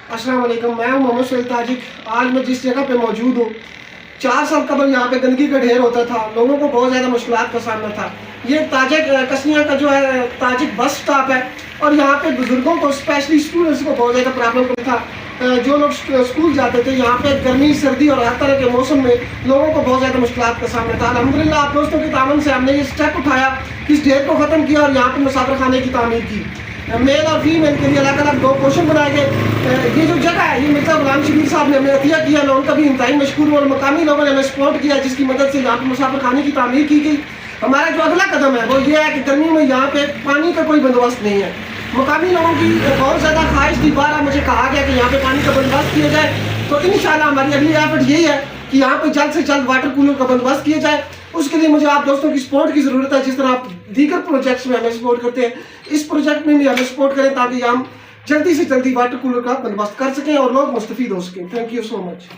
अस्सलाम वालेकुम, मैं हूं मोहम्मद सुहेल ताजिक। आज मैं जिस जगह पे मौजूद हूँ, 4 साल कबल यहाँ पे गंदगी का ढेर होता था, लोगों को बहुत ज़्यादा मुश्किलात का सामना था। ये ताजिक कस्निया का जो है ताजिक बस स्टॉप है और यहाँ पे बुजुर्गों को स्पेशली स्टूडेंट्स को बहुत ज़्यादा प्रॉब्लम होता था। जो लोग स्कूल जाते थे, यहाँ पे गर्मी सर्दी और हर तरह के मौसम में लोगों को बहुत ज़्यादा मुश्किलात का सामना था। अल्हम्दुलिल्लाह आप दोस्तों की तावन से हमने ये स्टेप उठाया, इस ढेर को ख़त्म किया और यहाँ पे मुसाफिर खाने की तामीर की। मेल और फीमेल के लिए अलग अलग 2 पोर्शन बनाए गए। ये जो जगह है ये मिर्ज़ा गुलाम शबीर साहब ने हमें अतिया किया, मैं उनका भी इंतहाई मशकूर हूँ और मकामी लोगों ने हमें सपोर्ट किया, जिसकी मदद से यहाँ पर मुसाफिर खाने की तामीर की गई। हमारा जो अगला कदम है वो ये है कि गर्मी में यहाँ पे पानी का कोई बंदोबस्त नहीं है। मकामी लोगों की बहुत ज़्यादा ख्वाहिश थी, बारह मुझे कहा गया कि यहाँ पे पानी का बंदोबस्त किया जाए, तो इंशाल्लाह हमारी अगली एफर्ट यही है कि यहाँ पे जल्द से जल्द वाटर कूलर का बंदोबस्त किया जाए। उसके लिए मुझे आप दोस्तों की सपोर्ट की ज़रूरत है, जिस तरह आप दीगर प्रोजेक्ट्स में हमें सपोर्ट करते हैं, इस प्रोजेक्ट में भी हमें सपोर्ट करें ताकि हम जल्दी से जल्दी वाटर कूलर का बंदोबस्त कर सकें और लोग मुस्तफीद हो सकें। Thank you so much.